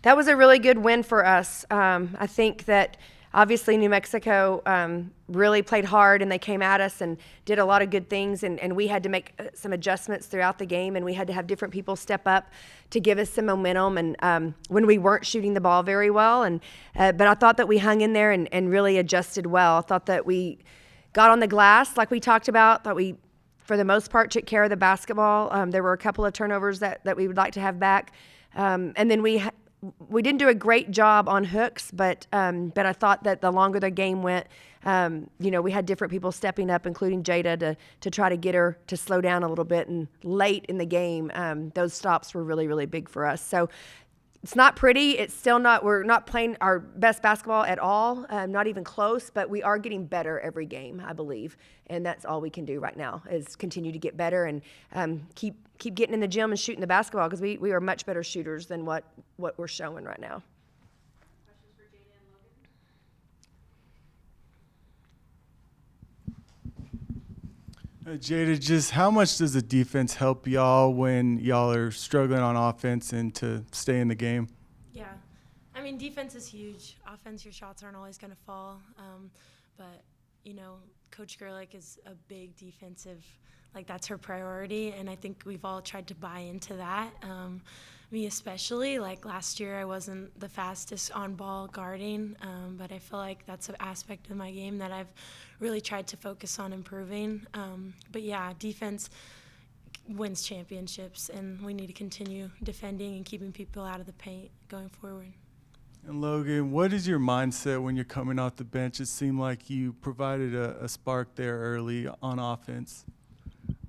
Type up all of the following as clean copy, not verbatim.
That was a really good win for us. I think that obviously New Mexico really played hard, and they came at us and did a lot of good things, and we had to make some adjustments throughout the game, and we had to have different people step up to give us some momentum, and when we weren't shooting the ball very well. But I thought that we hung in there and really adjusted well. I thought that we got on the glass like we talked about, that we, for the most part, took care of the basketball. There were a couple of turnovers that we would like to have back. And then we didn't do a great job on hooks, but I thought that the longer the game went, we had different people stepping up, including Jada, to try to get her to slow down a little bit. And late in the game, those stops were really, really big for us. So it's not pretty. It's still not, we're not playing our best basketball at all, not even close, but we are getting better every game, I believe. And that's all we can do right now is continue to get better and keep getting in the gym and shooting the basketball, because we are much better shooters than what we're showing right now. Questions for Jada and Logan? Jada, just how much does the defense help y'all when y'all are struggling on offense and to stay in the game? Yeah, I mean, defense is huge. Offense, your shots aren't always going to fall. But, Coach Gerlich is a big defensive, that's her priority. And I think we've all tried to buy into that. Me especially, last year I wasn't the fastest on ball guarding, but I feel like that's an aspect of my game that I've really tried to focus on improving. But yeah, defense wins championships, and we need to continue defending and keeping people out of the paint going forward. And Logan, what is your mindset when you're coming off the bench? It seemed like you provided a spark there early on offense.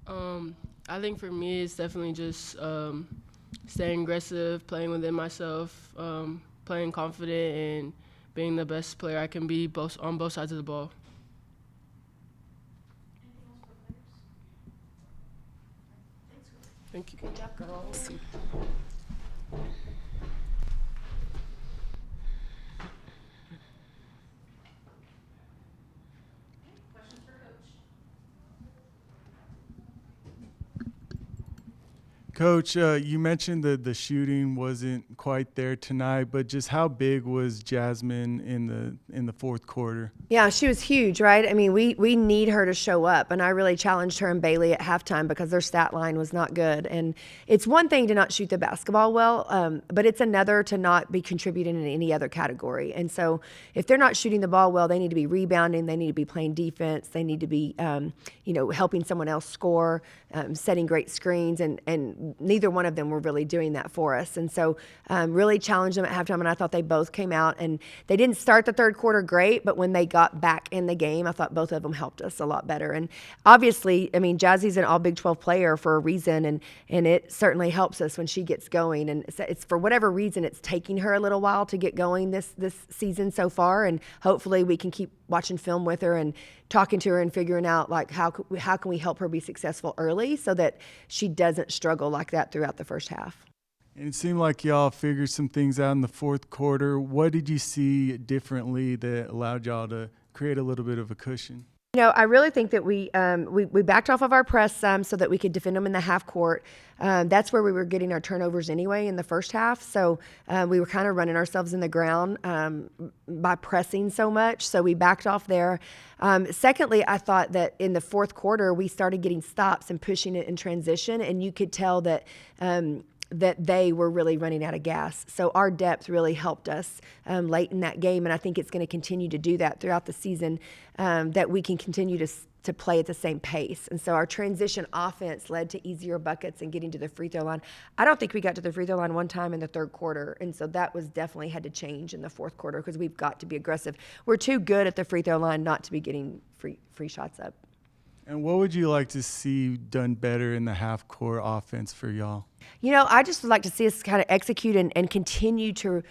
I think for me it's definitely just staying aggressive, playing within myself, playing confident, and being the best player I can be on both sides of the ball. Anything else for players? Thank you. Good job, girls. Questions for Coach? Coach, you mentioned that the shooting wasn't quite there tonight, but just how big was Jasmine in the fourth quarter? Yeah, she was huge, right? I mean, we need her to show up, and I really challenged her and Bailey at halftime because their stat line was not good. And it's one thing to not shoot the basketball well, but it's another to not be contributing in any other category. And so if they're not shooting the ball well, they need to be rebounding, they need to be playing defense, they need to be, helping someone else score, setting great screens, and neither one of them were really doing that for us. And so really challenged them at halftime, and I thought they both came out, and they didn't start the third quarter great, but when they got back in the game, I thought both of them helped us a lot better. And obviously, I mean, Jazzy's an all Big 12 player for a reason, and it certainly helps us when she gets going. And it's for whatever reason, it's taking her a little while to get going this season so far, and hopefully we can keep watching film with her and talking to her and figuring out how can we help her be successful early so that she doesn't struggle like that throughout the first half. And it seemed like y'all figured some things out in the fourth quarter. What did you see differently that allowed y'all to create a little bit of a cushion? I really think that we backed off of our press so that we could defend them in the half court. That's where we were getting our turnovers anyway in the first half. So we were kind of running ourselves in the ground by pressing so much. So we backed off there. Secondly, I thought that in the fourth quarter, we started getting stops and pushing it in transition. And you could tell that they were really running out of gas. So our depth really helped us late in that game, and I think it's going to continue to do that throughout the season, that we can continue to play at the same pace. And so our transition offense led to easier buckets and getting to the free throw line. I don't think we got to the free throw line one time in the third quarter, and so that was definitely had to change in the fourth quarter because we've got to be aggressive. We're too good at the free throw line not to be getting free shots up. And what would you like to see done better in the half-court offense for y'all? I just would like to see us kind of execute and continue to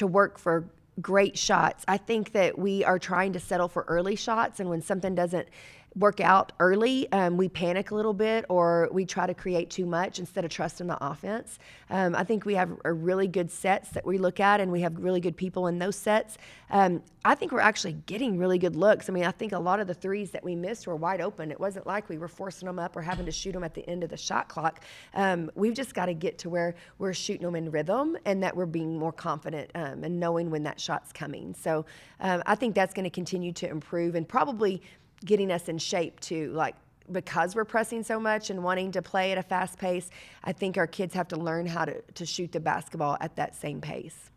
work for great shots. I think that we are trying to settle for early shots, and when something doesn't work out early, we panic a little bit or we try to create too much instead of trusting the offense. I think we have a really good sets that we look at, and we have really good people in those sets. I think we're actually getting really good looks. I mean, I think a lot of the threes that we missed were wide open. It wasn't like we were forcing them up or having to shoot them at the end of the shot clock. We've just got to get to where we're shooting them in rhythm and that we're being more confident and knowing when that shot's coming. So I think that's going to continue to improve and probably getting us in shape too, like because we're pressing so much and wanting to play at a fast pace. I think our kids have to learn how to shoot the basketball at that same pace.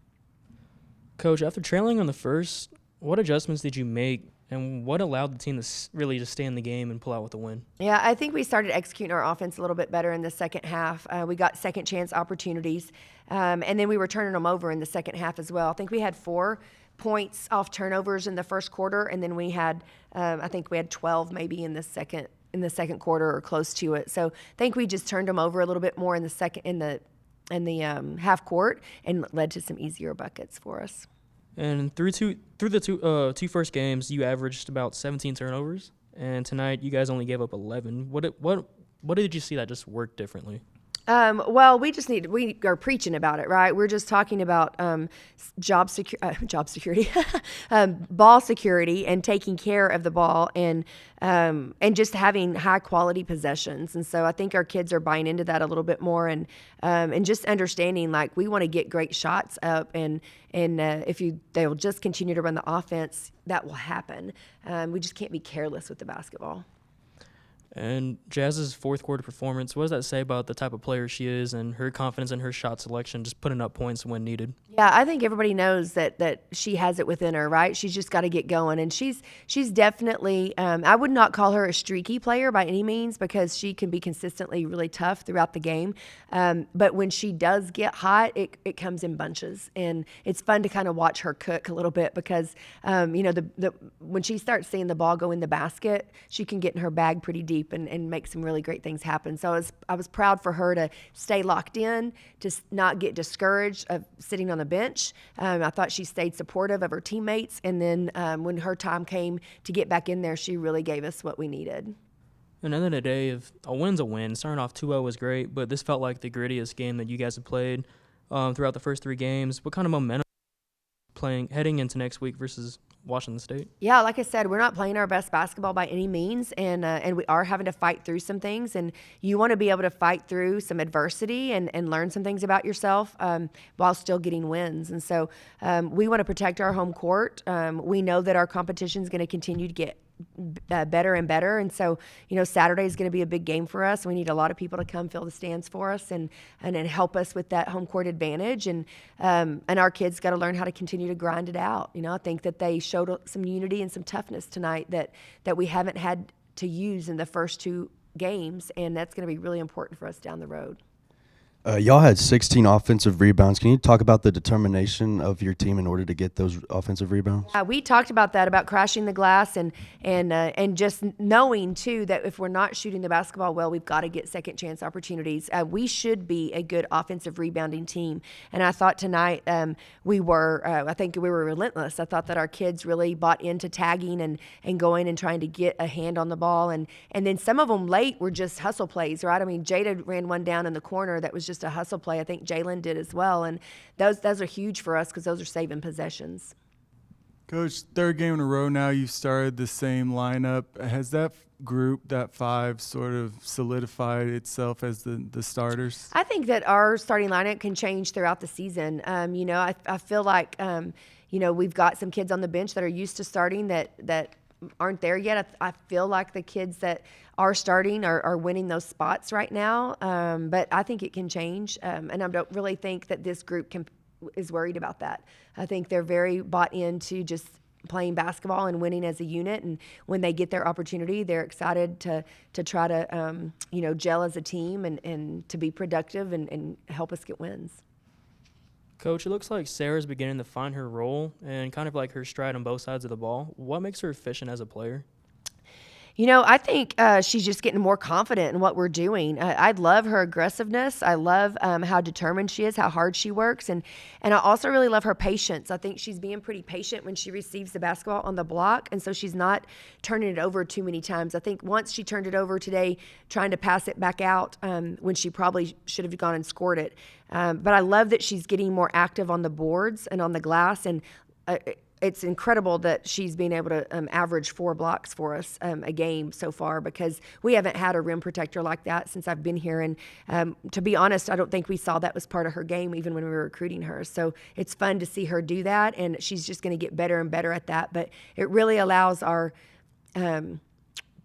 Coach, after trailing on the first, what adjustments did you make, and what allowed the team to really just stay in the game and pull out with the win? Yeah, I think we started executing our offense a little bit better in the second half. We got second chance opportunities, and then we were turning them over in the second half as well. I think we had 4 points off turnovers in the first quarter, and then we had, I think we had 12 maybe in the second quarter or close to it. So I think we just turned them over a little bit more in the half court and led to some easier buckets for us. And through the two first games, you averaged about 17 turnovers, and tonight you guys only gave up 11. What did you see that just worked differently? Well, we are preaching about it, right? We're just talking about job security, ball security, and taking care of the ball, and just having high quality possessions. And so I think our kids are buying into that a little bit more, and just understanding like we want to get great shots up, and if they'll just continue to run the offense, that will happen. We just can't be careless with the basketball. And Jazz's fourth quarter performance, what does that say about the type of player she is and her confidence in her shot selection, just putting up points when needed? Yeah, I think everybody knows that she has it within her, right? She's just got to get going. And she's definitely, I would not call her a streaky player by any means, because she can be consistently really tough throughout the game. But when she does get hot, it comes in bunches. And it's fun to kind of watch her cook a little bit because, when she starts seeing the ball go in the basket, she can get in her bag pretty deep and make some really great things happen. So I was proud for her to stay locked in, to not get discouraged of sitting on the bench. I thought she stayed supportive of her teammates, and then when her time came to get back in there, she really gave us what we needed. At the end of the day, if a win's a win. Starting off 2-0 was great, but this felt like the grittiest game that you guys have played throughout the first 3 games. What kind of momentum heading into next week versus Washington State? Yeah, like I said, we're not playing our best basketball by any means, and we are having to fight through some things, and you want to be able to fight through some adversity and learn some things about yourself while still getting wins. And so we want to protect our home court. We know that our competition is going to continue to get better and better, and so Saturday is going to be a big game for us. We need a lot of people to come fill the stands for us and help us with that home court advantage, and our kids got to learn how to continue to grind it out. I think that they showed some unity and some toughness tonight that we haven't had to use in the first 2 games, and that's going to be really important for us down the road. Y'all had 16 offensive rebounds. Can you talk about the determination of your team in order to get those offensive rebounds? We talked about that, about crashing the glass and just knowing, too, that if we're not shooting the basketball well, we've got to get second chance opportunities. We should be a good offensive rebounding team. And I thought tonight we were, I think we were relentless. I thought that our kids really bought into tagging and going and trying to get a hand on the ball. And then some of them late were just hustle plays, right? I mean, Jada ran one down in the corner that was just a hustle play. I think Jalen did as well, and those are huge for us because those are saving possessions. Coach, 3rd game in a row now you've started the same lineup. Has that group, that 5, sort of solidified itself as the starters? I think that our starting lineup can change throughout the season. I feel like we've got some kids on the bench that are used to starting that aren't there yet. I feel like the kids that are starting are winning those spots right now, but I think it can change, and I don't really think that this group is worried about that. I think they're very bought into just playing basketball and winning as a unit, and when they get their opportunity, they're excited to try to gel as a team and to be productive and help us get wins. Coach, it looks like Sarah's beginning to find her role and kind of like her stride on both sides of the ball. What makes her efficient as a player? I think she's just getting more confident in what we're doing. I love her aggressiveness. I love how determined she is, how hard she works, and I also really love her patience. I think she's being pretty patient when she receives the basketball on the block, and so she's not turning it over too many times. I think once she turned it over today, trying to pass it back out when she probably should have gone and scored it. But I love that she's getting more active on the boards and on the glass, and it's incredible that she's been able to average 4 blocks for us a game so far, because we haven't had a rim protector like that since I've been here. And to be honest, I don't think we saw that was part of her game even when we were recruiting her. So it's fun to see her do that, and she's just going to get better and better at that. But it really allows our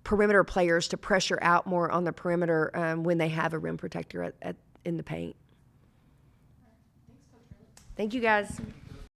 perimeter players to pressure out more on the perimeter when they have a rim protector in the paint. Thank you, guys.